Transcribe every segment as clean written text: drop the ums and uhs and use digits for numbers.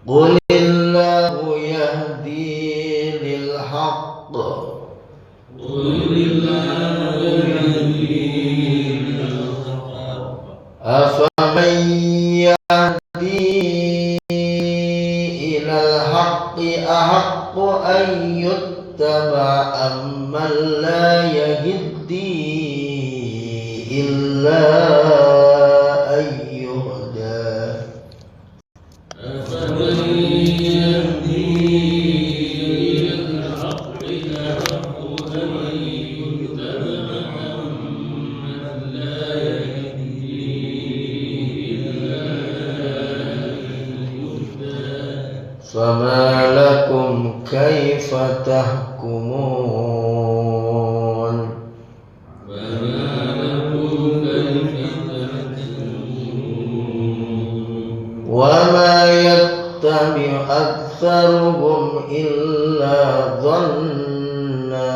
قل الله يهدي للحق أفمن يهدي إلى الحق أحق أن يتبع أمن لا يهدي إلا أن يهدى أفمن يهدي إلى الحق أحق أن يتبع أمن لا يهدي إلا أن يهدى فما لكم كيف تحكمون وما يتبع أكثرهم إلا ظنا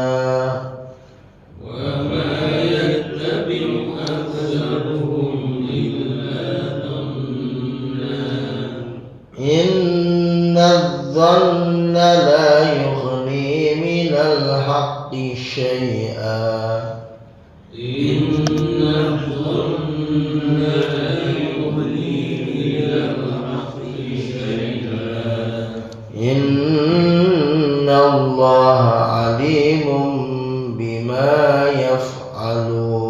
إن الظن لا يغني من الحق شيئا إن الله عليم بما يفعلون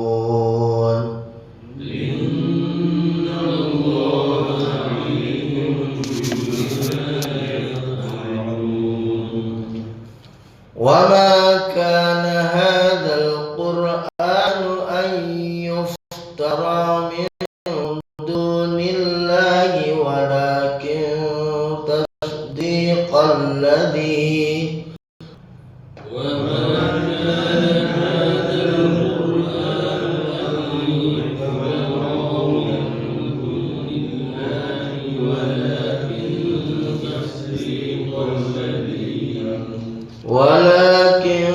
وما كان هذا القرآن أن يفترى من دون الله ولكن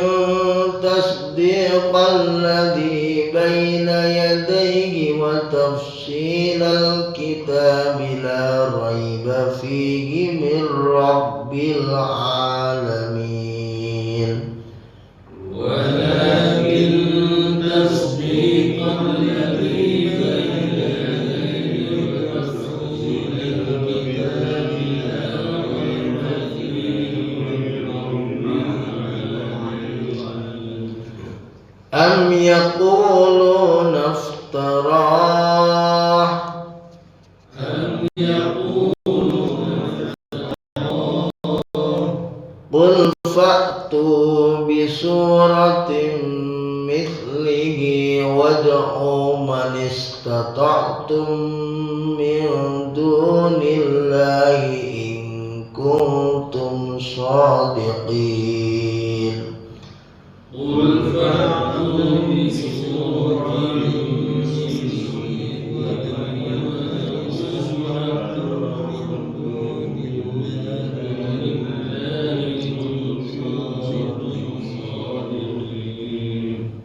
تصديق الذي بين يديه وتفصيل الكتاب لا ريب فيه من رب العالمين ولكن تصديق الذي بين يديه وتفصيل الكتاب لا ريب فيه من رب العالمين أم يقولون افتراه قل فأتوا بسورة مثله وادعوا من استطعتم من دون الله إن كنتم صادقين قل فأتوا بسورة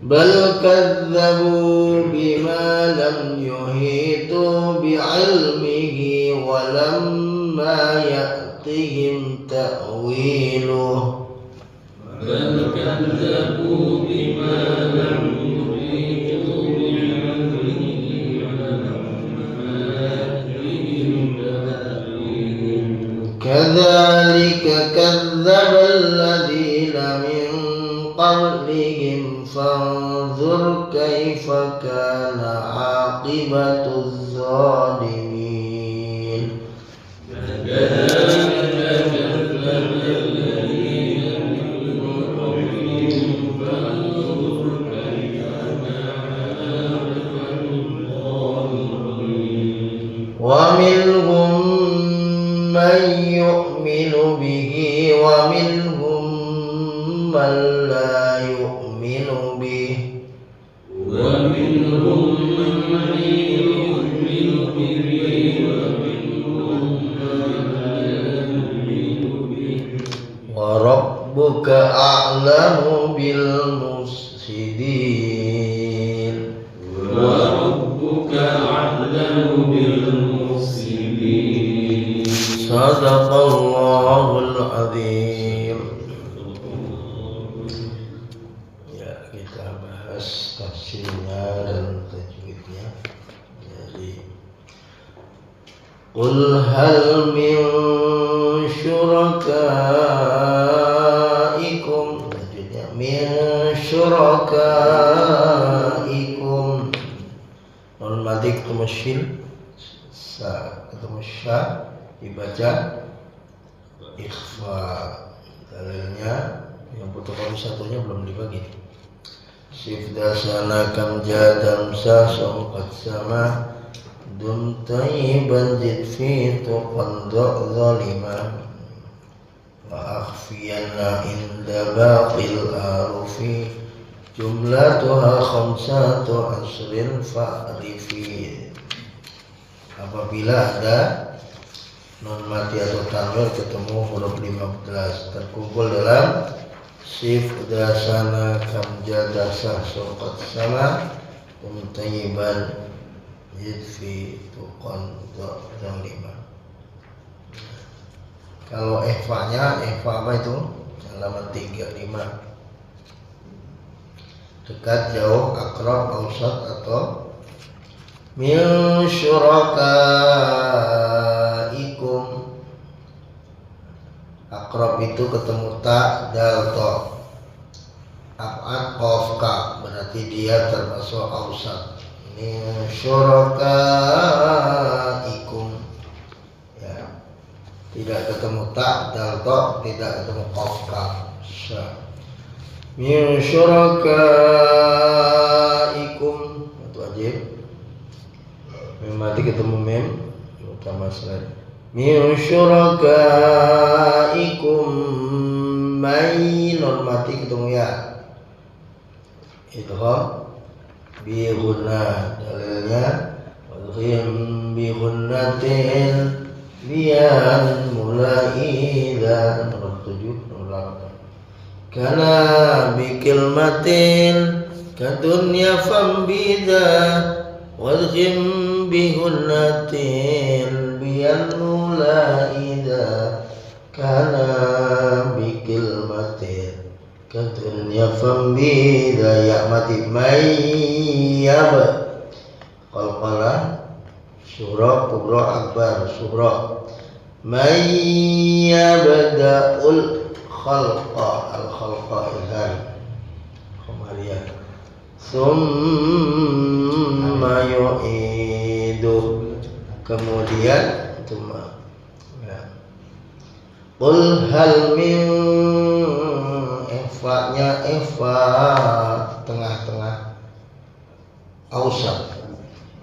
بل كذبوا بما لم يحيطوا بعلمه ولما يأتهم تأويله بل كذبوا بما لم يحيطوا بعلمه ولما يأتهم تأويله كذلك كذب الذين من قبلهم فانظر كيف كان عاقبة الظالمين كذلك كذب الذين من قبلهم فانظر كيف كان عاقبة الظالمين ومنهم من يؤمن به ومنهم من لا يؤمن به ومنهم من يؤمن به ومنهم من لا يؤمن به وربك أعلم بالمفسدين وربك أعلم بالمفسدين Sadaqallahul azim. Ya, kita bahas tafsirnya dan tajwidnya. Jadi qul hal min syurakaikum, tajwidnya min syurakaikum. Non mati ketemu shin, sa ketemu sya, dibaca ikhfa. Dalilnya yang fotokopi satunya belum dibagi. Sifda sana kam jadam sa songkat sama dum tayyiban jid fi tuqan zalimah wa akhfiyana inda baqil arufi jumlatuha khamsatu asrin fa'rifi. Apabila ada non mati atau tanwir ketemu huruf 15 terkumpul dalam sif dasana kamja dasah sokat sama umtayyiban yidfi tuqan lima. Kalau ihfa-nya, ihfa apa itu? Halaman 35. Dekat, jauh, akrab, ausat atau min syurakaikum. Akrab itu ketemu ta, dal, to. Ab'ad, qaf, ka. Berarti dia termasuk ausat. Min syurakaikum. Ya. Tidak ketemu ta, dal, to. Tidak ketemu qaf, ka. Sya. Min syurakaikum. Itu wajib. Mim mati ketemu mim utama slide. Min syurakaikum may non mati ketemu ya. Idgham bi gunna. Dalilnya wadghim bi gunnatin lian mulai dan nomor 7 nomor 8. Kana bi kilmatin kadunya fambida wadghim bihunnatin biyan mulaida kana bikilmatin kadunya fambida ya mati mayyab qalqala surah kubra akbar surah mayyabda'ul khalqa al khalqa ilhan khamaliyan summa yu'idu kemudian tuma ya. Qul hal min ifa'nya ifa tengah-tengah ausat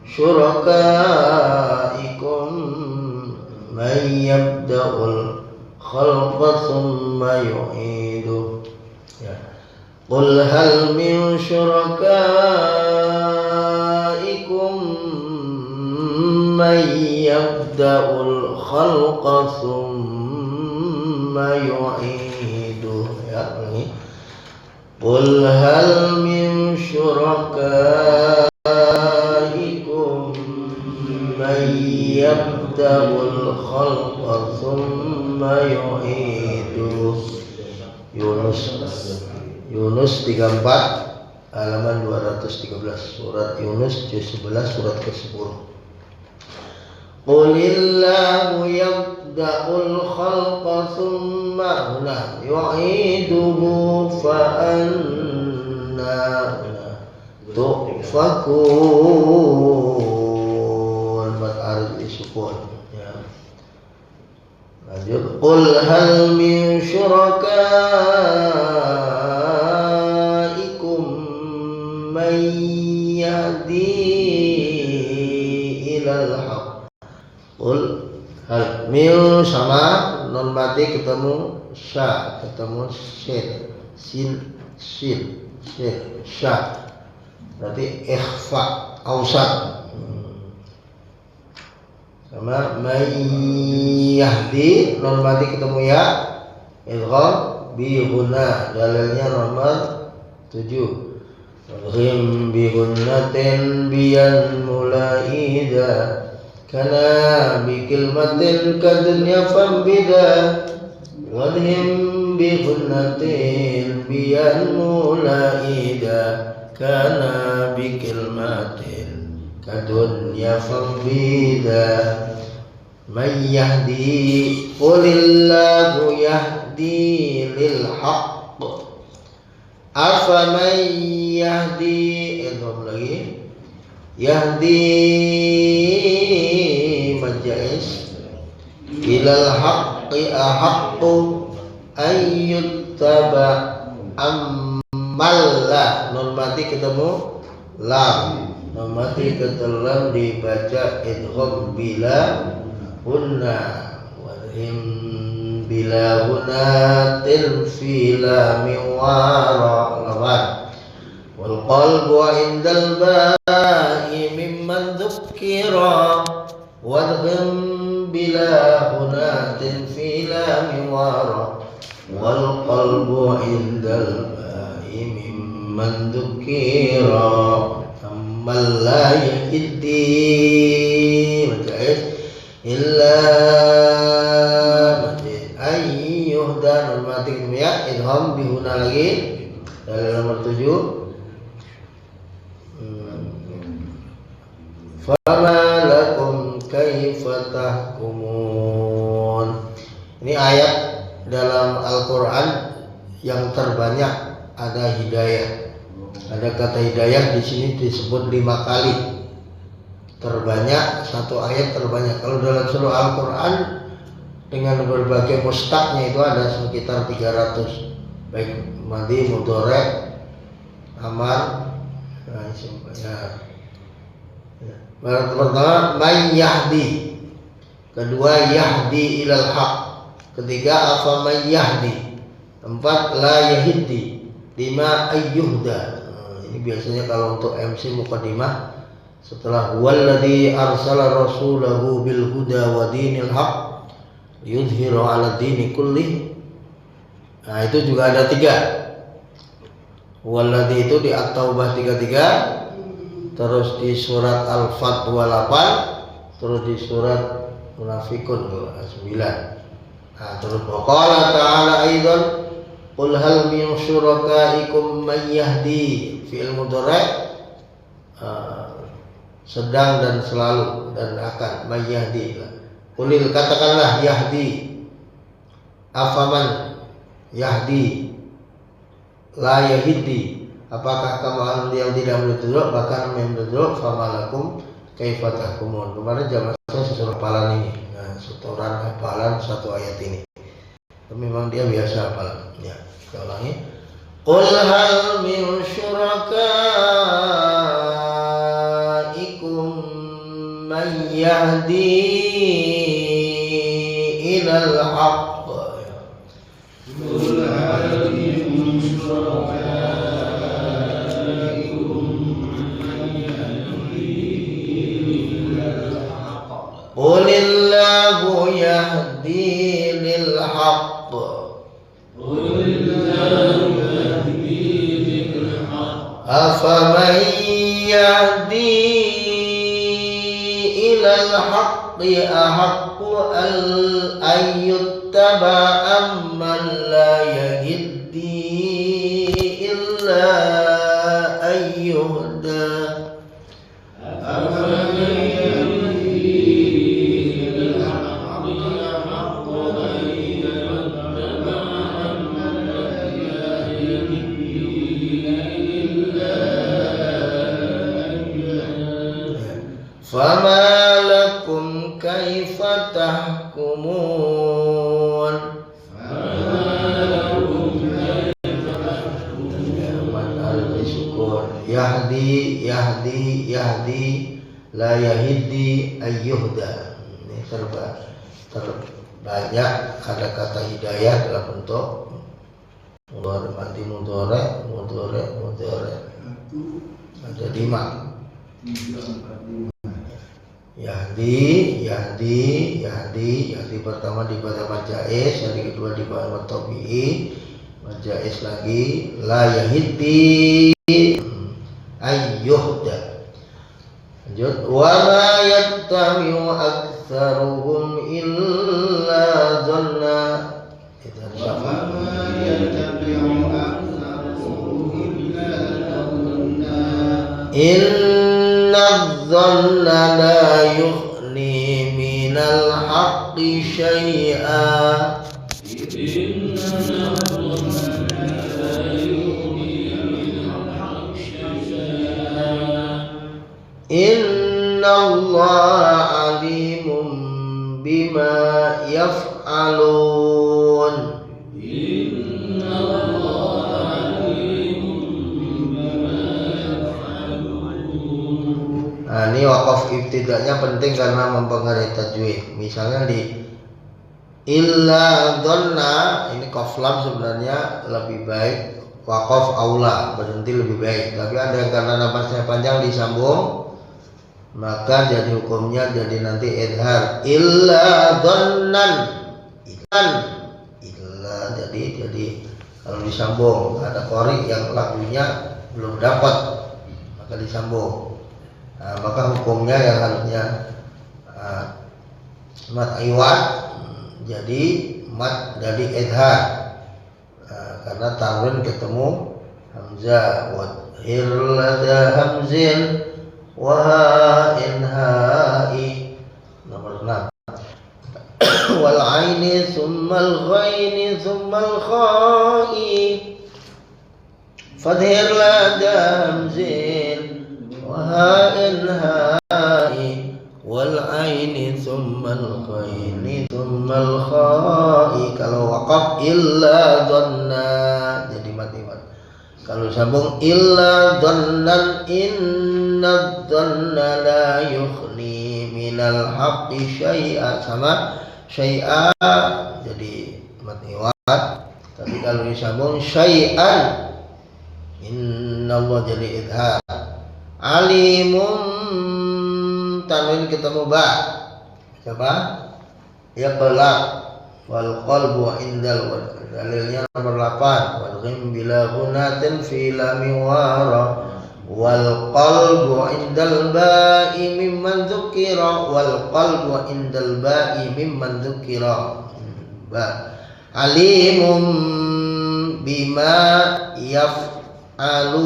syurakaikum may yabda'ul khalqa summa yu'idu ya. Qul hal min syurakaikum may yabda'ul khalqa thumma yu'iduh ya ini. Qul hal min syurakaikum may yabda'ul khalqa thumma yu'iduh. Yunus 34 halaman 213 surat Yunus juz 11 surat ke-10. Qulillahu yabda'ul khalqa thumma yu'iduhu fa anna tufakun mat sukun ya. Lanjut qul hal min syurakaikum may yahdi ilal haq. Qul hal min sama non mati ketemu sya ketemu sin sya berarti ikhfa ausat sama may yahdi non mati ketemu ya idgham bi gunna dalilnya nomor 7 ghim bi gunnatin biyan mulaida kana bikilmatin kadunya fambida wadhim bighunnatin biyan mulaida kana bikilmatin kadunya fambida man yahdi qulillahu yahdi lil haqq afa man yahdi lagi yahdi majais ilal haqqi ahaqqu ayyuttaba ammalla nun mati ketemu lam nun mati ketelan dibaca idgham bila hunna wadhim bila hunatin fi lam wara lawan wal qalbu indal ba'i mimman dhukkira wadhim bila hunatin fi lam wara wal qalbu indal ba'i mimman dhukkira ammal la yahdi illa ayyuh dan mati ya idgham bihuna lagi dari nomor 7 fama lakum kaifa tahkumun. Ini ayat dalam Al-Qur'an yang terbanyak ada hidayah. Ada kata hidayah di sini disebut 5 kali. Terbanyak satu ayat terbanyak. Kalau dalam seluruh Al-Qur'an dengan berbagai mustaqnya itu ada sekitar 300. Baik madhi, mudhari, amar, ya. Pertama man yahdi, kedua yahdi ilal haq, ketiga afa man yahdi, 4 la yahdi, 5 ayyuhda. Ini biasanya kalau untuk MC muqaddimah setelah huwallazi arsala rasulahu bil huda wa dinil haq yudhiru ala dini kulli. Nah itu juga ada 3. Huwallazi itu di At-Taubah 33, terus di surat Al-Fat 28, terus di surat Munafikun 9. Nah, terus waqala ta'ala aidan qul hal min syurakaikum man yahdi fi'il mudhari sedang dan selalu dan akan man yahdi. Qulil katakanlah yahdi afaman yahdi la yahdi. Apakah kamu yang tidak menurut bahkan menurut famalakum kaifa tahkumun. Kemarin jamaah saya suruh hafalan ini. Nah, setoran hafalan satu ayat ini. Memang dia biasa hafalan. Ya, kita ulangi. Qul hal min syurakaikum man yahdi ilal haqq. Qul hal min syurakaikum Qulillahu yahdi lil haqq. Qulillahu yahdi lil haqq. Afaman yahdi ilal haqqi ahaqqu ayyuttaba amman la yahdi illa ayyuhda. Fama lakum kaifa tahkumun. Yahdi yahdi yahdi la yahdi ayyuhda. Ini terbanyak ada kata hidayah dalam bentuk mudhari, mati mudhari, ada 5. Yahdi pertama dibaca majais, yang kedua dibaca tabi'i, majais lagi, la yahdi ayyuhda. Lanjut. Wa ma yattabi'u aktsaruhum illa dhanna. Itu siapa? Inna dhanna la yughni minal haqqi syai'a. Inna Allah alimun bima yaf'alun. Nah, ini wakaf ibtidanya penting karena mempengaruhi tajwid. Misalnya di illa dhanna, ini qaf lam sebenarnya lebih baik wakaf aula, berhenti lebih baik. Tapi ada yang karena nafasnya panjang disambung, maka jadi hukumnya jadi nanti idhar illa dhannan. Illa jadi kalau disambung ada qari yang lagunya belum dapat maka disambung. Nah, maka hukumnya yang harusnya mat iwad jadi mat dari idhar. Karena tanwin ketemu hamzah wa hirlada hamzin wa inha'i. Nomor 6. Wal aini summal ghaini summal kha'i fadhir lada hamzin wa inha'i wal aini summal ghaini summal kha'i. Kalau waqaf illa dhanna jadi mati. Kalau sambung illa dhannan inna dhanna la yughni minal haqqi syai'a, sama syai'a jadi mati wat. Tapi kalau disambung syai'an inna Allah jadi idhar. Alimun tanwin ketemu ba. Siapa? Ya qala wal qalbu indal, dalilnya nomor 8. Wal ghim bila gunatin fi lami wara wal qalbu indal ba'i mimman dzukira wal qalbu indal ba'i mimman dzukira. Ba alimum bima yaf'alun,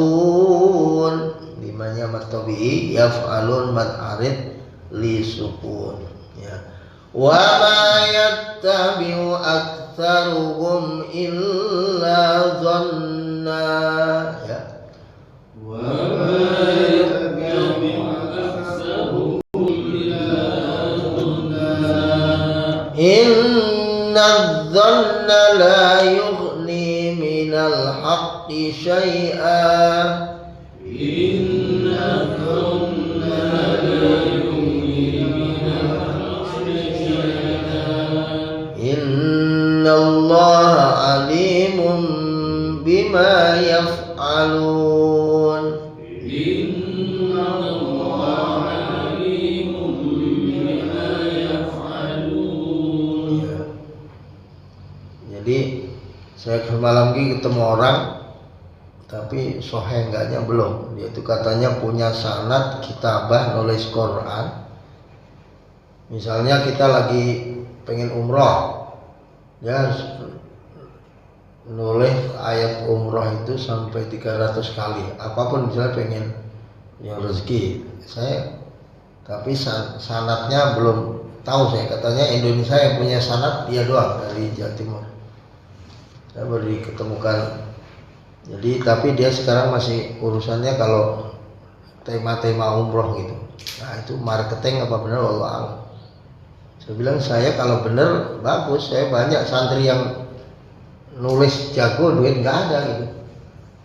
bimanya mad tabi'i, yaf'alun mad arid li sukun ya. Wa ma yattabi'u aktsaruhum illa dhanna ya. Wa ma yattabi'u aktsaruhum illa dhanna inna dhanna la yughni minal haqqi syai'a. Inna dhanna la yughni minal haqqi syai'a. Inna Allah alimun bima yaf'alun. Inna Allah alimun bima yaf'alun. Ya. Jadi saya semalam ini ketemu orang tapi soheh enggaknya belum. Dia itu katanya punya sanad kitabah nulis Quran. Misalnya kita lagi pengen umroh, ya nulis ayat umroh itu sampai 300 kali. Apapun misalnya pengen yang rezeki saya, tapi sanadnya belum tahu saya. Katanya Indonesia yang punya sanad dia doang dari Jawa Timur. Saya baru diketemukan. Jadi tapi dia sekarang masih urusannya kalau tema-tema umroh gitu. Nah itu marketing apa benar wallahu a'lam. Saya bilang saya kalau benar bagus, saya banyak santri yang nulis jago duit nggak ada gitu.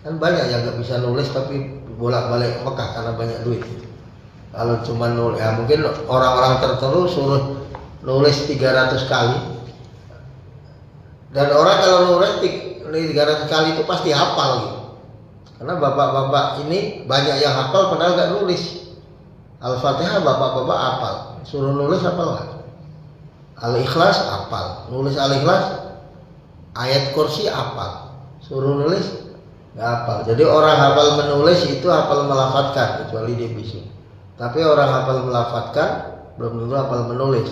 Kan banyak yang nggak bisa nulis tapi bolak-balik Mekah karena banyak duit. Kalau cuma nulis, ya mungkin orang-orang tertentu suruh nulis 300 kali. Dan orang kalau nulis 300 kali itu pasti hafal gitu. Karena bapak-bapak ini banyak yang hafal padahal nggak nulis. Al-Fatihah bapak-bapak hafal, suruh nulis hafal nggak? Al-Ikhlas hafal, nulis Al-Ikhlas, ayat kursi hafal, suruh nulis nggak hafal. Jadi orang hafal menulis itu hafal melafadzkan kecuali dia bisa. Tapi orang hafal melafadzkan belum tentu hafal menulis.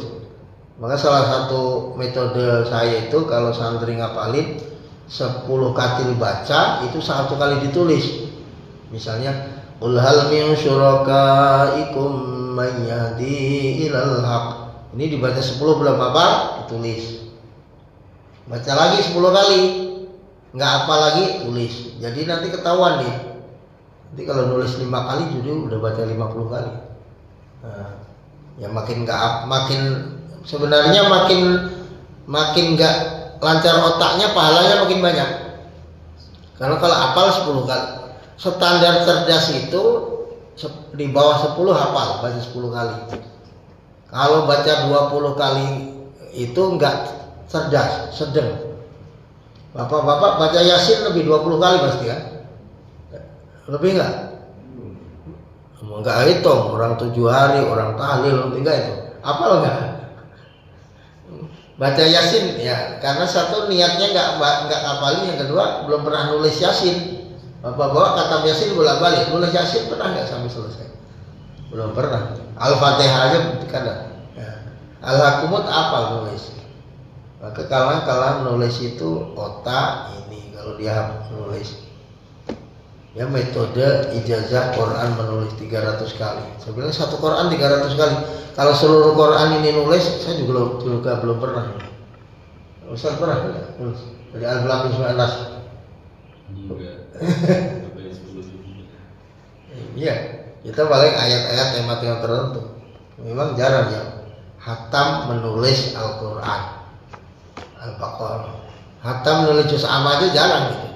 Maka salah satu metode saya itu kalau santri ngapalin 10 katil baca itu 1 kali ditulis. Misalnya qul hal min syurakaikum may yahdi ilal haq. Ini dibaca 10 belum hafal ditulis. Baca lagi 10 kali. Enggak apa lagi tulis. Jadi nanti ketahuan nih. Nanti kalau nulis 5 kali jadi udah baca 50 kali. Nah, ya makin sebenarnya makin enggak lancar otaknya, pahalanya makin banyak. Karena kalau hafal 10 kali. Standar cerdas itu di bawah 10 hafal, baca 10 kali. Kalau baca 20 kali itu enggak cerdas, sedang. Bapak-bapak baca Yasin lebih 20 kali pasti kan? Lebih enggak? Enggak hitung, orang 7 hari, orang tahlil, enggak itu. Hafal enggak? Baca Yasin ya, karena satu niatnya enggak hafalin, yang kedua belum pernah nulis Yasin. Bapak-bapak kata Yasin bolak-balik, nulis Yasin pernah enggak sampai selesai? Belum pernah. Al-Fatihah aja kadang. Ya. Al-Hakumut hafal nulis. Maka kalau nulis itu otak ini kalau dia nulis. Ya metode ijazah Quran menulis 300 kali. Saya bilang satu Quran 300 kali. Kalau seluruh Quran ini nulis, saya juga belum pernah. Ustaz pernah enggak? Nulis dari Al-Falaq sampai An-Nas. Iya, kita paling ayat-ayat tema-tema tertentu. Memang jarang yang hatam menulis Al-Quran. Al-Baqarah. Hatam menulis juz amma aja jarang gitu.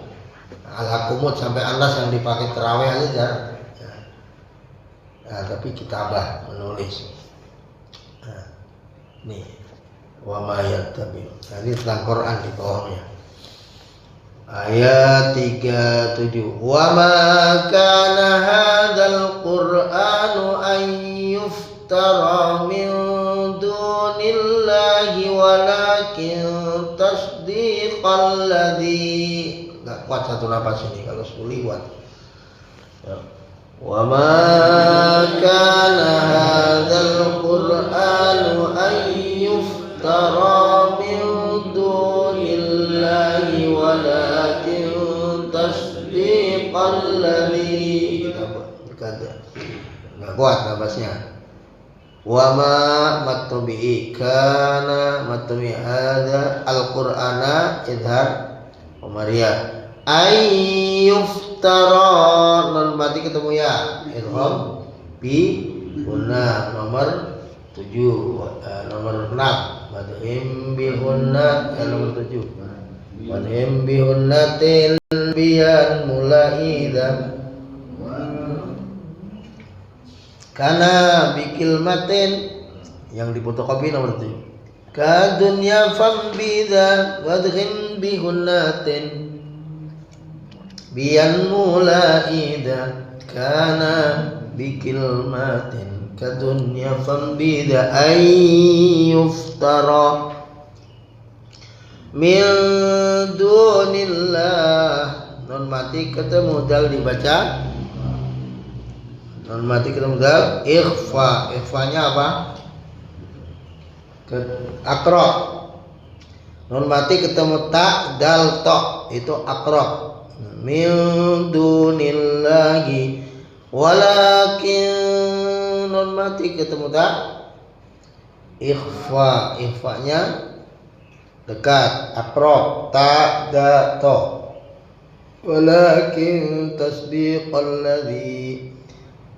Al-Hakumut sampai Anas yang dipakai terawih aja jarang. Nah, tapi kitabah menulis. Nah, nih wa ma yattabi. Nah, ini tentang Quran di bawahnya. Ayat 37. Wa ma kana hadzal Qur'anu an yuftara min dunillahi walakin tasdiqal ladzi. Enggak kuat satu napas ini kalau suliwat. Ya. Wa ma kana hadzal Qur'anu an yuftara min dunillahi walakin tasdiqal ladzi. Enggak kuat napasnya. Wa ma matubi kana matubi hadza al-Qur'ana idhar Umariyah ay yuftara non mati ketemu ya idgham bi guna nomor 7 nomor 6 madhim bi guna nomor 7 madhim bi gunatil biyan mulaidan kana bikil matin yang difotokopi nomor 7 ka dunya fambida wadghim bi hunnatin biyan mulaida kana bikil matin ka dunya fambida ay yuftara min dunillah. Non mati ketemu dal dibaca, non mati ketemu dal ikhfa-nya apa? Akra. Non mati ketemu ta dal to itu akra. Min dunillahi walakin non mati ketemu ta ikhfa-nya dekat akra ta da to walakin tasdiqal ladzi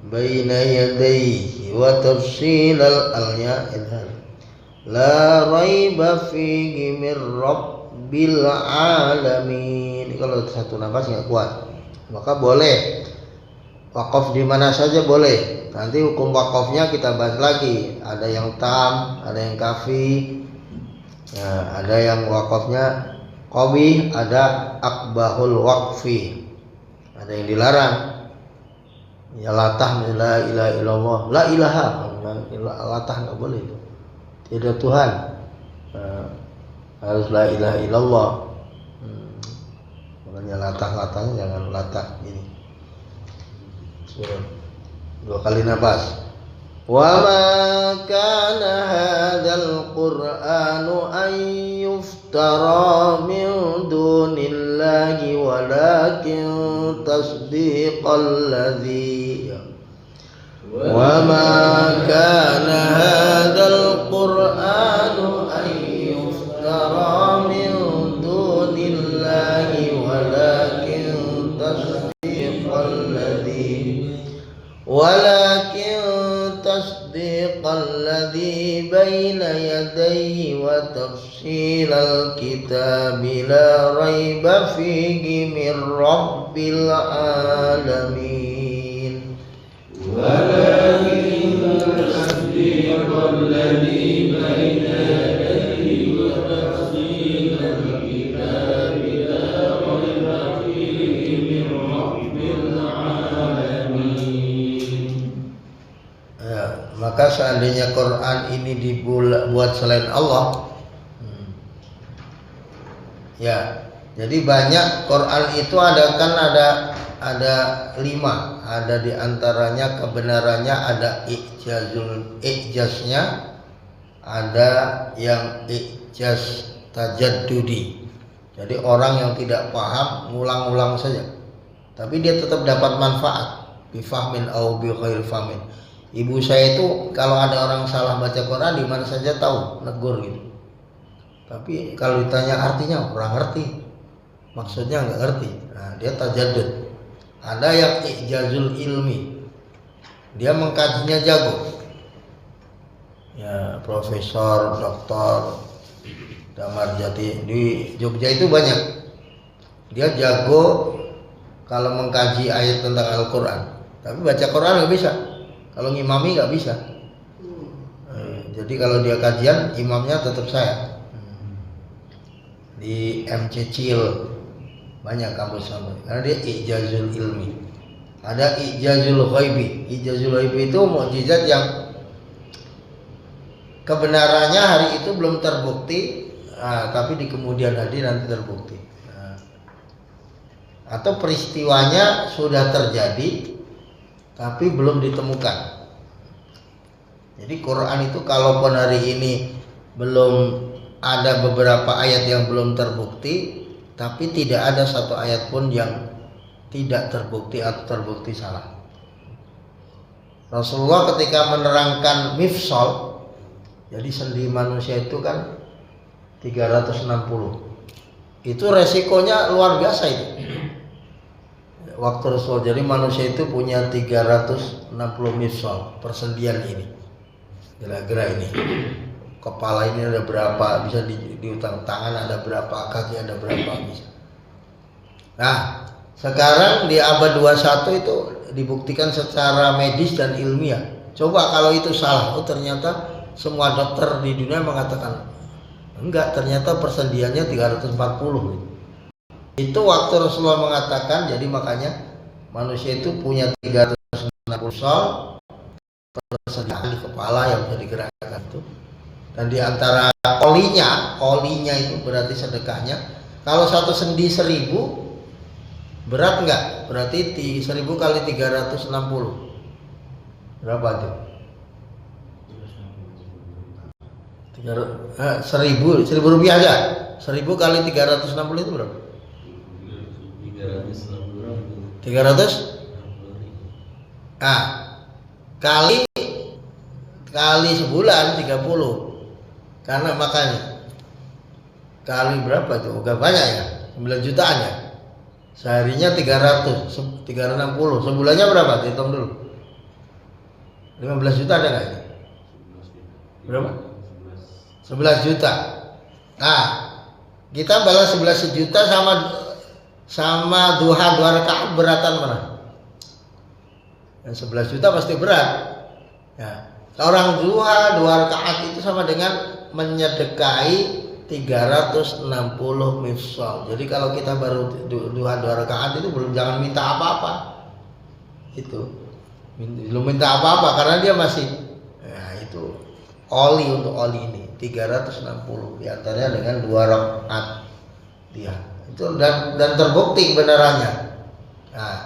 baina yadayhi wa tafsilal alnya idhar la raiba fihi min rabbil alamin. Kalau satu nafas nggak kuat maka boleh wakaf di mana saja boleh. Nanti hukum wakafnya kita bahas lagi. Ada yang tam, ada yang kafi, nah, ada yang wakafnya qawi, ada akbahul waqfi, ada yang dilarang. Ya latah la ilaha illallah, la ilaha, latah nggak boleh itu. Tidak Tuhan, harus la ilaha illallah. Makanya latah-latahnya jangan latah ini. 2 kali nafas. وما كان هذا القرآن أن يفترى من دون الله ولكن تصديق الذي وما كان هذا القرآن أن يفترى من دون الله ولكن تصديق الذي بين يديه وتفصيل الكتاب لا ريب فيه من رب العالمين ولكن تصديق الذي بين يديه وتفصيل الكتاب لا ريب فيه من رب العالمين. Maka seandainya Quran ini dibuat selain Allah, ya, jadi banyak Quran itu ada 5, ada diantaranya kebenarannya, ada ijaznya, ada yang ijaz tajaddudi. Jadi orang yang tidak paham ngulang-ulang saja, tapi dia tetap dapat manfaat. Bifahmin au bi khair fahmin. Ibu saya itu kalau ada orang salah baca Quran di mana saja tahu, negur gitu. Tapi kalau ditanya artinya kurang ngerti, maksudnya nggak ngerti. Nah, dia tajaddud. Ada yang ijazul ilmi, dia mengkajinya jago. Ya, profesor, doktor, Damarjati di Jogja itu banyak. Dia jago kalau mengkaji ayat tentang Al-Quran, tapi baca Quran nggak bisa. Kalau ngimami nggak bisa. Jadi kalau dia kajian, imamnya tetap saya. Di MC Cil banyak kampus-kampus, karena dia ijazul ilmi. Ada ijazul ghaibi. Ijazul ghaibi itu mukjizat yang kebenarannya hari itu belum terbukti, tapi di kemudian hari nanti terbukti. Atau peristiwanya sudah terjadi tapi belum ditemukan. Jadi Quran itu kalaupun hari ini belum ada beberapa ayat yang belum terbukti, tapi tidak ada satu ayat pun yang tidak terbukti atau terbukti salah. Rasulullah ketika menerangkan mifsal, jadi sendi manusia itu kan 360. Itu resikonya luar biasa itu. Waktu Rasul, jadi manusia itu punya 360 mifsal persendian ini. Kira-kira ini. Kepala ini ada berapa, bisa diutang tangan ada berapa, kaki ada berapa bisa. Nah, sekarang di abad 21 itu dibuktikan secara medis dan ilmiah. Coba kalau itu salah, ternyata semua dokter di dunia mengatakan enggak, ternyata persendiannya 340. Itu waktu Rasulullah mengatakan, jadi makanya manusia itu punya 360 sol persendian di kepala yang bisa digerakkan itu. Dan di antara olinya itu berarti sedekahnya. Kalau satu sendi 1000 berat enggak? Berarti 1000 kali 360 berapa itu? 1000 rupiah aja. 1000 kali 360 itu berapa? 300. Kali sebulan 30. Karena makanya kali berapa itu? Enggak banyak ya? 9 jutaan ya. Seharinya 360. Sebulannya berapa? Hitung dulu. 15 juta ada enggak ini? Berapa? 11 juta. Nah, kita balas 11 juta sama duha 2 rakaat beratan mana? Yang 11 juta pasti berat. Ya. Orang duha 2 rakaat itu sama dengan menyedekahi 360 mifsal. Jadi kalau kita baru duha 2 rakaat itu jangan minta apa-apa. Itu belum minta apa-apa karena dia masih itu oli untuk oli ini 360 diantaranya dengan 2 rakaat dia. Itu dan terbukti kebenarannya. Nah,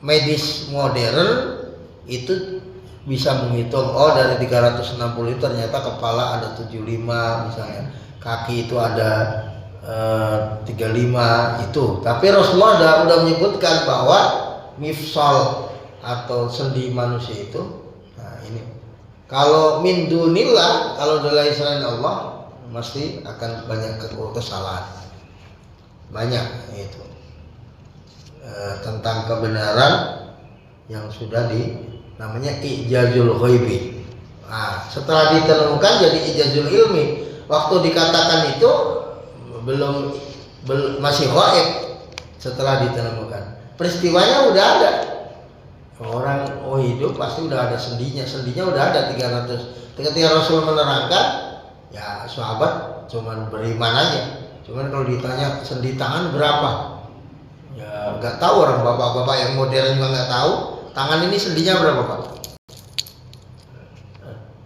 medis modern itu bisa menghitung, oh dari 360 itu ternyata kepala ada 75 misalnya, kaki itu ada 35 itu. Tapi Rasulullah udah menyebutkan bahwa mifsal atau sendi manusia itu, nah ini kalau min dunillah, kalau dari selain Allah mesti akan banyak kesalahan, banyak itu tentang kebenaran yang sudah namanya ijazul ghaibi. Nah, setelah ditemukan jadi ijazul ilmi. Waktu dikatakan itu belum masih ghaib. Setelah ditemukan, peristiwanya udah ada. Orang hidup pasti udah ada sendinya udah ada 300. Ketika Rasul menerangkan, ya sahabat cuman beriman aja. Cuman kalau ditanya sendi tangan berapa, ya nggak tahu. Orang bapak-bapak yang modern juga nggak tahu. Tangan ini sendinya berapa, Pak?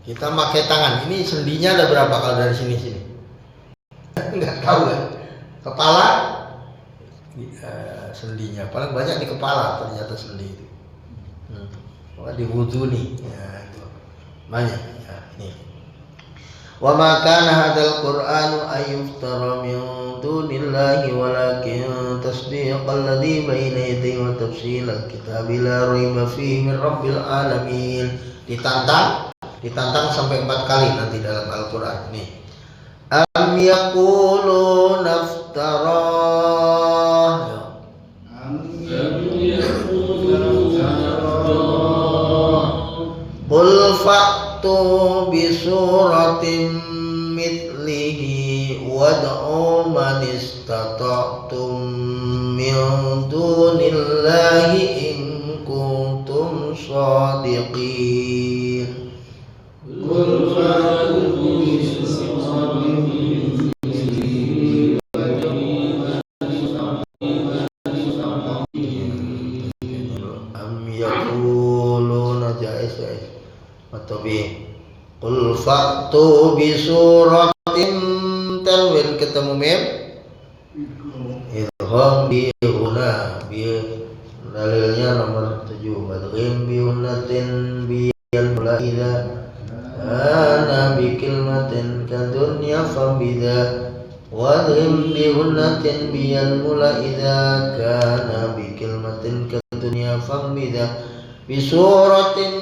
Kita pakai tangan ini sendinya ada berapa kalau dari sini? Nggak tahu kan? Kepala sendinya paling banyak di kepala ternyata sendi itu. Di wudhu nih, ya, itu banyak. Ya, ini. Wa ma kana hadzal qur'anu ayyuftara min dunillahi walakin tasdiqal ladzi baina yadayhi wa tafsilal kitabi la raiba fihi min rabbil alamin. Ditantang sampai 4 kali nanti dalam Al-Qur'an nih. Am yaqulu naftara, qul fa'tu bi suratin mithlihi wad'u man istata'tum min dunillahi in kuntum shadiqin. Qul fa'tu bi suratin mithlihi am yaquluna jaiz atau bi qul fa'tu bi suratin tanwin ketemu mim idgham bi huna bi dalilnya nomor 7 madghim bi hunatin bi al-mulaiza ana bi kilmatin kadunya fabida wadghim bi hunatin bi al-mulaiza kana bi kilmatin kadunya fabida bi suratin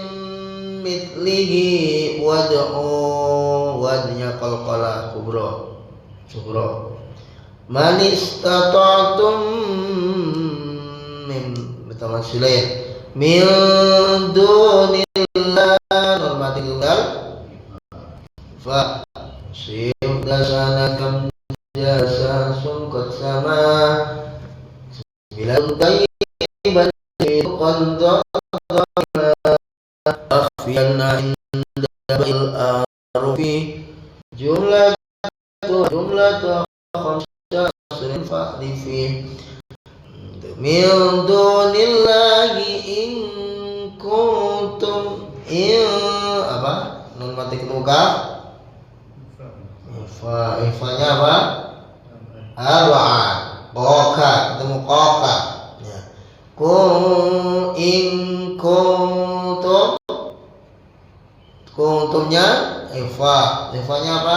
mithlihi wad'u wadnya qalqalah kubra man istata'tum min mutamassilain min dunillah normatif tunggal fa sim dasanakam jasa sungkot sama bilang tayyiban qadda akhfiyanna inda bil arufi jumlatu khamsa asrin fa'lifi min dunillahi in kuntum apa nun mati muka ifanya apa arba'a qoka ketemu qoka ya in kuntumnya ifanya apa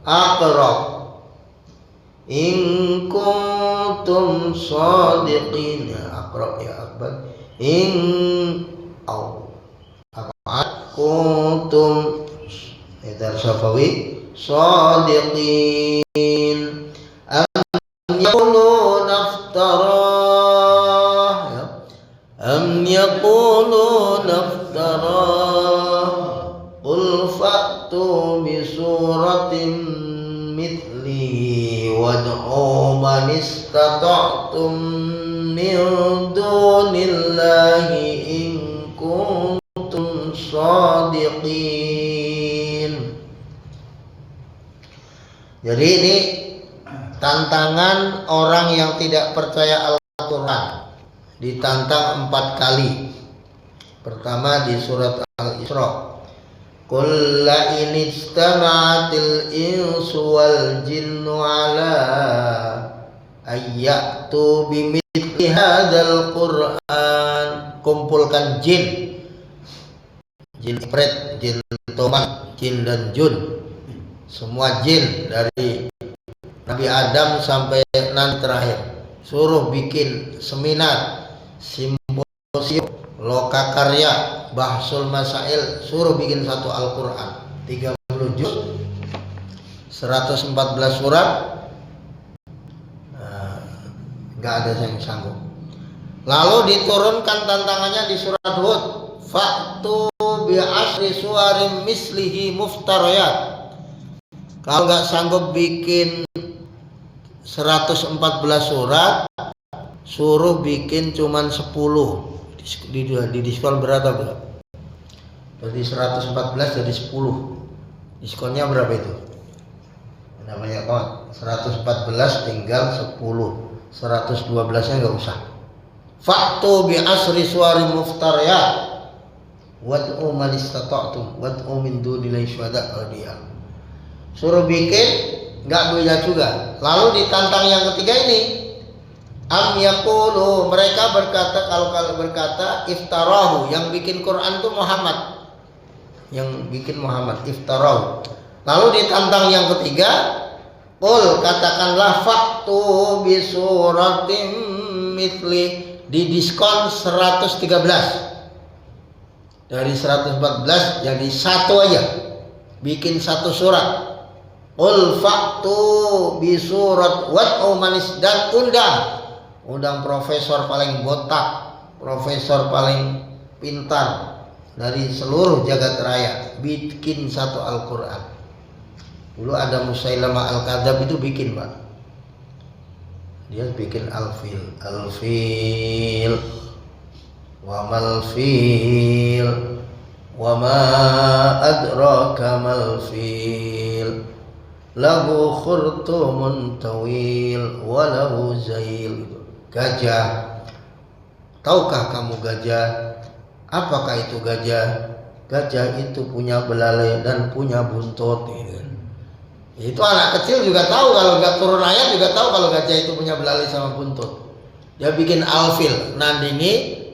aqrab in kuntum shadiqin ya aqrab ya akbar in au apa kuntum idar syafawi shadiqin am yaquluna iftarah ya am yaquluna iftarah qul fa'tu bi suratin mithlihi wad'u man istata'tum min dunillahi in kuntum shadiqin. Jadi ini tantangan orang yang tidak percaya Al-Quran, ditantang 4 kali. Pertama di surat Al-Isra, qul la in istama'atil insu wal jinnu ala ayyatu bimithli hadzal Qur'an, kumpulkan jin jin ifrit, jin tomak, jin dan jun. Semua jin dari Nabi Adam sampai nanti terakhir. Suruh bikin seminar, simposium, lokakarya, bahsul masail, suruh bikin satu Al-Quran 30 juz, 114 surat. Nggak ada yang sanggup. Lalu diturunkan tantangannya di surat Hud, fa'tu bi asri suwarim mislihi muftariyat. Kalau nggak sanggup bikin 114 surat, suruh bikin cuman 10. Di diskon berapa bro? Dari 114 jadi 10. Diskonnya berapa itu? Namanya kawan. 114 tinggal 10. 112-nya nggak usah. Faktu bi asri suwari muftariyat wad'u man istata'tum wad'u min dunillahi syuhada kalau dia suruh bikin nggak bisa juga. Lalu ditantang yang ketiga ini, am yaqulu, mereka berkata, kalau berkata iftarahu, yang bikin Quran itu Muhammad, yang bikin Muhammad iftarahu. Lalu ditantang yang ketiga, qul, katakanlah faktu bi suratim mithli, didiskon 113 dari 114 jadi satu aja, bikin satu surat. Qul faktu bi surat wad'u manis, dan undang profesor paling botak, profesor paling pintar dari seluruh jagat raya, bikin satu Al-Quran. Dulu ada Musailamah Al-Kadzab itu bikin, Pak. Dia bikin Al-Fil wa mal fil wa ma adraka mal fil lahu khurtumun tawil wa lahu zail. Gajah. Tahukah kamu gajah? Apakah itu gajah? Gajah itu punya belalai dan punya buntut. Itu anak kecil juga tahu, kalau nggak turun ayat juga tahu kalau gajah itu punya belalai sama buntut. Dia bikin Al-Fil. Nandini,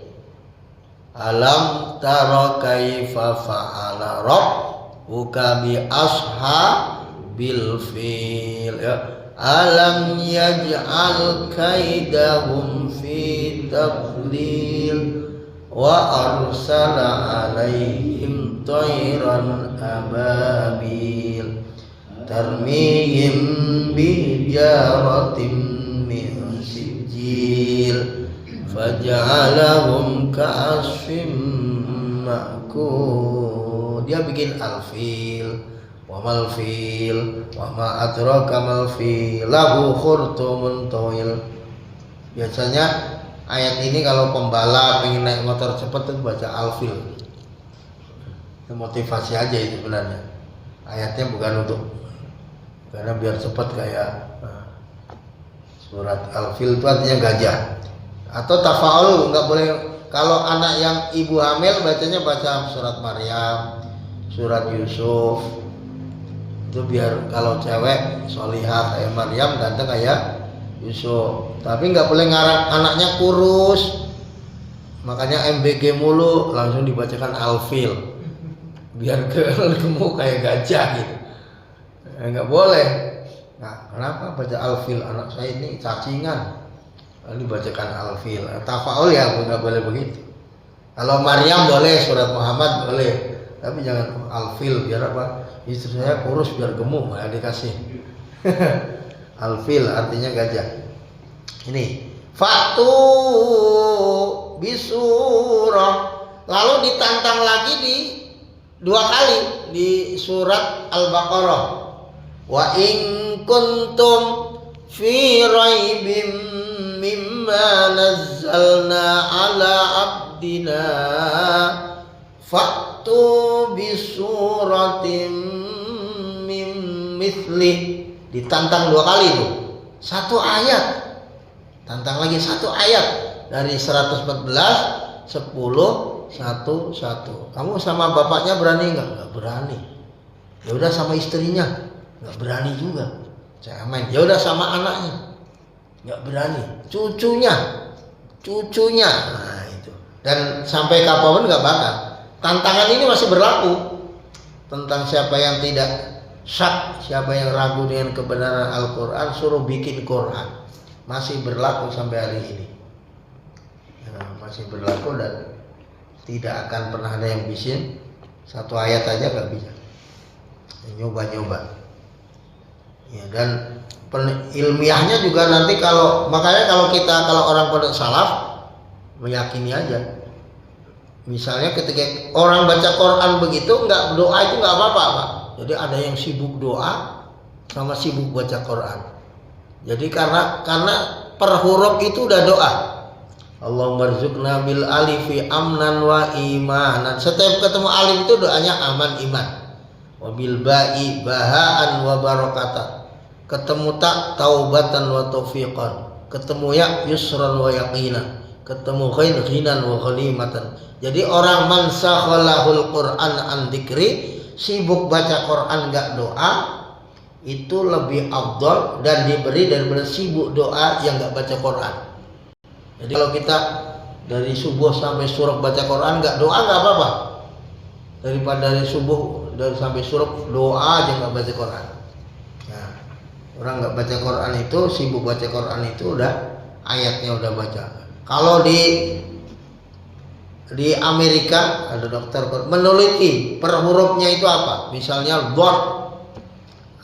alam tara kaifa fa'ala rabbuka bi ashabil fil. Alam yaj'al kaidahum fi tadlil wa arsala alaihim tayran ababil tarmihim bijaratin min sijil faja'alahum ka'asfim ma'kul. Dia bikin Al-Fil wa mal fil wa ma adraka mal fil lahu khurtumun tawil. Biasanya ayat ini kalau pembalap ingin naik motor cepat itu baca Al-Fil. Itu motivasi aja itu sebenarnya. Ayatnya bukan untuk, karena biar cepat kayak surat Al-Fil itu artinya gajah. Atau tafaul, nggak boleh. Kalau anak yang ibu hamil bacanya baca surat Maryam, surat Yusuf. Itu biar kalau cewek solihah kayak Maryam, ganteng kayak Yusuf. Tapi nggak boleh ngarang anaknya kurus, makanya MBG mulu, langsung dibacakan Al-Fil biar gemuk kayak gajah gitu. Nggak boleh. Nah, kenapa baca Al-Fil? Anak saya ini cacingan, lalu dibacakan Al-Fil. Tafaul ya nggak boleh begitu. Kalau Maryam boleh, surat Muhammad boleh, tapi jangan Al-Fil. Biar apa? Istri saya kurus biar gemuk, ya dikasih. Al-Fil artinya gajah. Ini faktu bisurah. Lalu ditantang lagi di dua kali di surat Al-Baqarah. Wa in kuntum fi raibim mimma nazzalna ala abdina faktu bisuratim min mithli. Ditantang dua kali itu. Satu ayat. Tantang lagi satu ayat dari 114, 10, 1. Kamu sama bapaknya berani nggak? Nggak berani. Ya udah sama istrinya, nggak berani juga. Cemen. Ya udah sama anaknya, nggak berani. Cucunya. Nah itu. Dan sampai kapanpun nggak bakal. tantangan ini masih berlaku tentang siapa yang tidak syak, siapa yang ragu dengan kebenaran Al-Quran, suruh bikin Quran. Masih berlaku sampai hari ini. Ya, masih berlaku dan tidak akan pernah ada yang bikin satu ayat aja nggak bisa. Nyoba-nyoba. Ya, dan ilmiahnya juga nanti makanya kalau orang pondok salaf meyakini aja. Misalnya ketika orang baca Quran begitu, nggak doa itu nggak apa-apa, Pak. Jadi ada yang sibuk doa sama sibuk baca Quran. Jadi karena per huruf itu udah doa. Allahumma rzuqna bil alifi amnan wa imanan. Setiap ketemu alif itu doanya aman iman. Wa bil ba'i bahaan wa barakatan. Ketemu tak taubatan wa taufiqan. Ketemu ya yusran wa yaqinan. Ketemu ghain ghinan wa ghalimatan. Jadi orang man sakhalahul Quran an dzikri, sibuk baca Quran enggak doa, itu lebih afdal dan diberi daripada sibuk doa yang enggak baca Quran. Jadi kalau kita dari subuh sampai suruh baca Quran enggak doa enggak apa-apa. Daripada dari subuh sampai suruh doa aja enggak baca Quran. Nah, orang enggak baca Quran itu, sibuk baca Quran itu udah ayatnya udah baca. Kalau di Amerika ada dokter meneliti per hurufnya itu apa. Misalnya dot,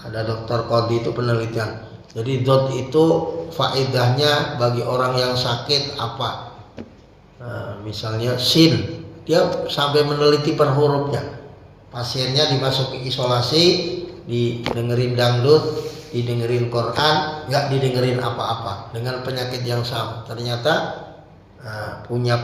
ada dokter Qadi itu penelitian. Jadi dot itu faedahnya bagi orang yang sakit apa. Nah, misalnya sin, dia sampai meneliti per hurufnya. Pasiennya dimasuki isolasi, didengerin dangdut, didengerin Quran, nggak didengerin apa-apa dengan penyakit yang sama. Ternyata punya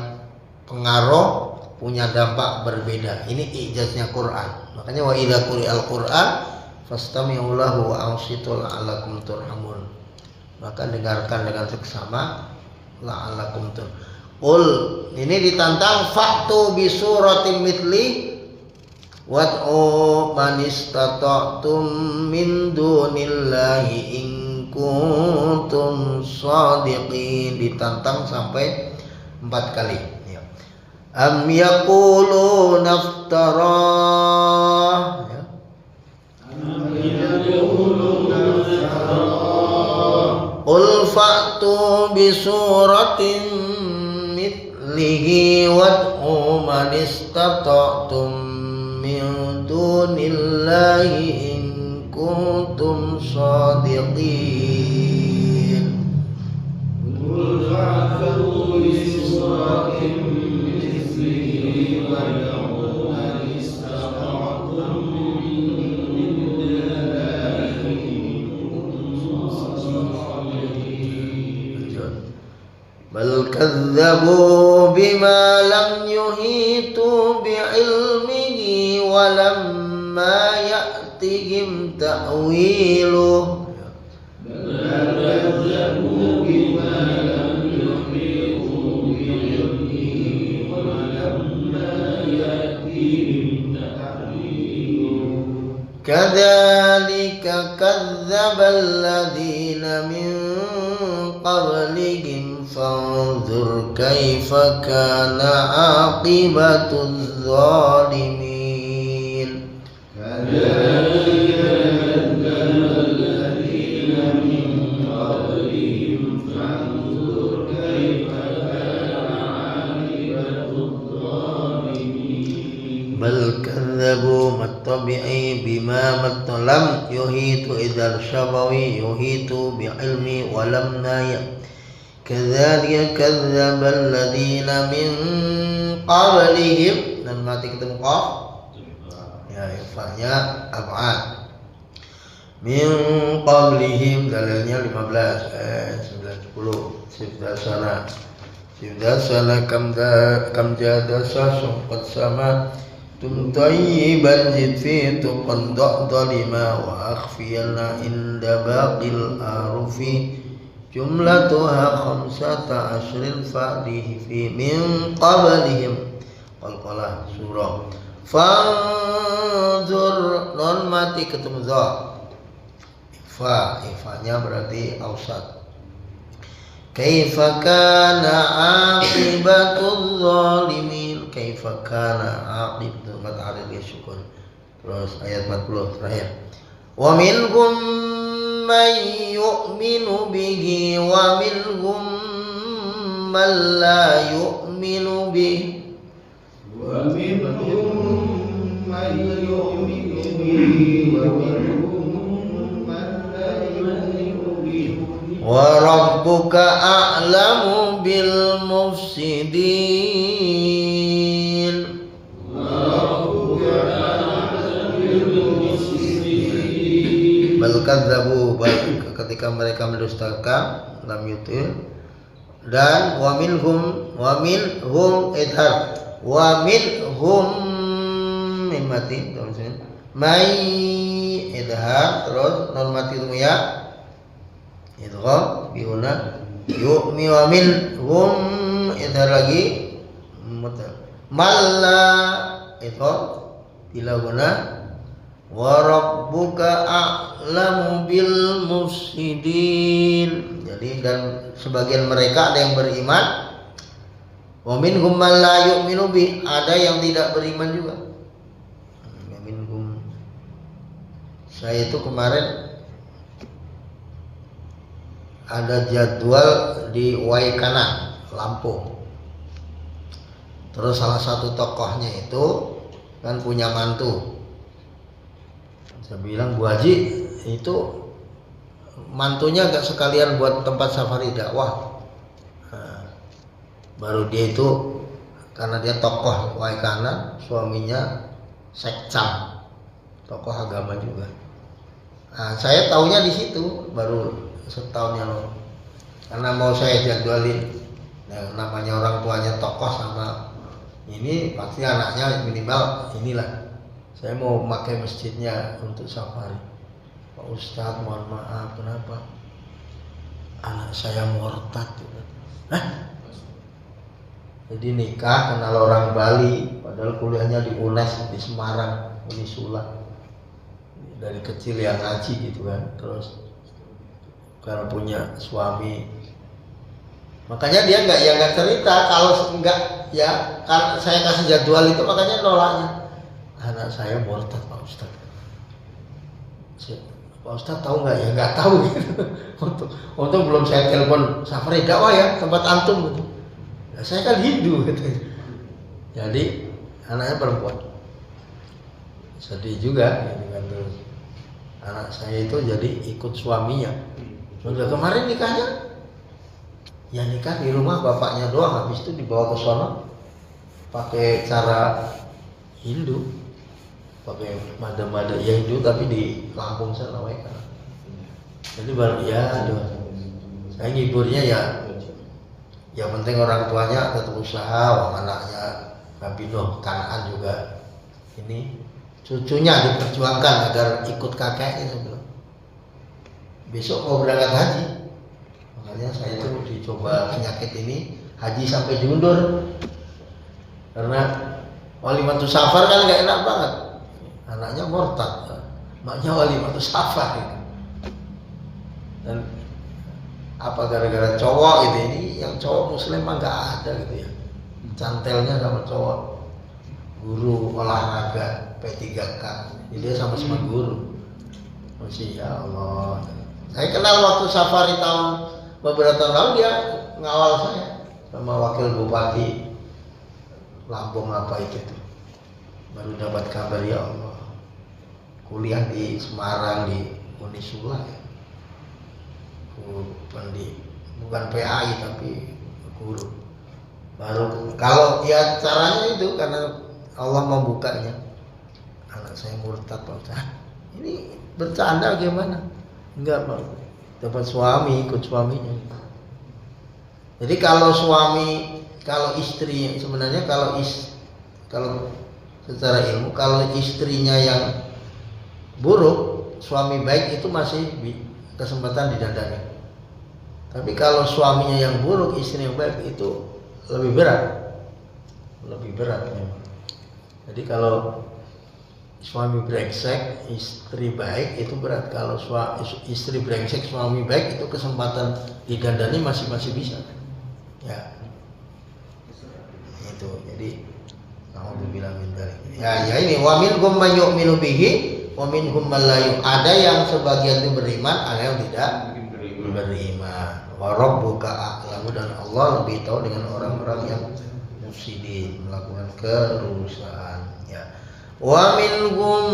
pengaruh, punya dampak berbeda. Ini ijaznya Quran. Makanya wa idza quri'al Quran fastami'u lahu wa ansitu la'allakum turhamun. Maka dengarkan dengan seksama la'allakum turhamun. Qul, ini ditantang fa'tu bi suratin mithli wad'u man istata'tum min dunillahi in kuntum shadiqin. Ditantang sampai 4 kali. Am yaquluna iftarah, ya. Qul fa'tu bi suratin mithlihi wad'u man istata'tum min dunillahi in kuntum shadiqin. Qul fa'tu bi suratin mithlihi wad'u man istata'tum min dunillahi in kuntum shadiqin. Bal kadzdzabu bima lam yuhitu bi'ilmihi wa lamma ya'tihim ta'wiluh. Kadzalika kadzdzabal ladzina min qablihim fanzur kaifa kana aqibatuz zalimin. Kadzalika kadzdzabal ladzina min qablihim fanzur kaifa kana aqibatuz zalimin. Bal kadzabu tabi'i bima matlam yuhitu idzal syabawi yuhitu bi'ilmi wa lam naya kadzalika kadzdzabal ladzina min qablihim. Dan mati ketemu qaf ya, ifanya ab'ad. Min qablihim dalilnya 15 10 Sifda sana kam jada sumqat sama tum tayyiban zid fi tuqadda dalima wa akhfiyana inda baqil arufi jumlatuha khamsata ashril fa'dihi fi min qablihim qalqalah surah. Fanzur non mati ketemu za, ifanya berarti ausat. Kaifa kana aqibatul zalimin, kaifa kana aqibatu qad aril syukur. Terus ayat 40 terakhir. Wa minhum man yu'minu bihi wa minhum man la yu'minu bihi. Wa minhum man yu'minu bihi wa minhum man la yu'minu bihi. Wa rabbuka a'lamu bil mufsidin. Bal kadzabu, ketika mereka mendustakan lam yutil. Dan wa minhum idhar wa minhum mimati terusnya mai idhar terus nun mati ya idgham biuna yu'mi wa minhum idhar lagi malla idgham bila guna wa rabbuka a'lamu bil mufsidin. Jadi dan sebagian mereka ada yang beriman, wa minhum man la yu'minu bi, ada yang tidak beriman juga. Wa minhum, saya itu kemarin ada jadwal di Waikana, Lampung. Terus salah satu tokohnya itu kan punya mantu. Saya bilang, Bu Haji, itu mantunya gak sekalian buat tempat safari dakwah. Nah, baru dia itu, karena dia tokoh Waikana, suaminya sekcam, tokoh agama juga. Nah, saya taunya di situ, baru setahun yang lalu. Karena mau saya jadwalin, nah, namanya orang tuanya tokoh sama ini, pasti anaknya minimal inilah. Saya mau pakai masjidnya untuk safari. Pak Ustadz, mohon maaf, kenapa? Anak saya murtad. Hah? Jadi nikah kenal orang Bali, padahal kuliahnya di UNES di Semarang, Unisula. Dari kecil yang ngaji gitu kan. Terus karena punya suami, makanya dia nggak cerita. Kalau enggak ya, kan saya kasih jadwal itu, makanya nolaknya. Anak saya murtad Pak Ustadz. Pak Ustadz tahu nggak ya? Nggak tahu gitu. Untuk belum saya telepon safari dakwah ya tempat antum gitu. Ya, saya kan Hindu gitu. Jadi anaknya perempuan. Sedih juga gitu kan. Terus anak saya itu jadi ikut suaminya. Sudah kemarin nikahnya, ya nikah di rumah bapaknya doang. Habis itu dibawa ke sono pakai cara Hindu. Pakai mada-mada ya Hindu tapi di Lampung sana mereka. Jadi baru ya, saya ngiburnya ya, yang penting orang tuanya tetap usaha, anaknya Nabi Nuh Kanaan juga ini cucunya diperjuangkan agar ikut kakeknya sebelum besok mau berangkat haji. Makanya saya itu dicoba penyakit ini haji sampai diundur karena walimatus safar kan nggak enak banget. Anaknya murtad, maknya walimatus safar gitu. Dan apa gara-gara cowok gitu, ini yang cowok muslim mah nggak ada gitu ya, cantelnya sama cowok guru olahraga P3K, jadi dia sama-sama guru. Masih ya Allah, saya kenal waktu safari tahun beberapa tahun lalu, dia ngawal saya sama wakil bupati Lampung apa itu tuh. Baru dapat kabar ya Allah, kuliah di Semarang di Unisula ya. Bukan PAI tapi guru. Baru kalau ya caranya itu karena Allah membukanya. Anak saya murtad Pak Ustaz. Ini bercanda gimana? Enggak Pak. Dapat suami, ikut suaminya. Jadi kalau suami, kalau istri sebenarnya kalau secara ilmu kalau istrinya yang buruk, suami baik itu masih kesempatan didandani. Tapi kalau suaminya yang buruk, istri yang baik itu lebih berat memang. Jadi kalau suami brengsek, istri baik itu berat. Kalau istri brengsek, suami baik itu kesempatan didandani masih bisa. Ya, itu. Jadi Nauzubillah min dzalik. Ya ini wa minhum may yu'minu bihi wa minhum man la yu'min. Ada yang sebagian itu beriman, ada yang tidak beriman. Wa rabbuka a'lamu, dan Allah lebih tahu dengan orang-orang yang mufsidin, melakukan kerusakan. Ya. Wa minhum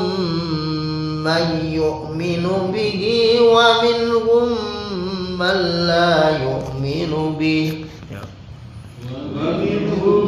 may yu'minu bihi wa minhum man la yu'minu bihi. Ya. ومنهم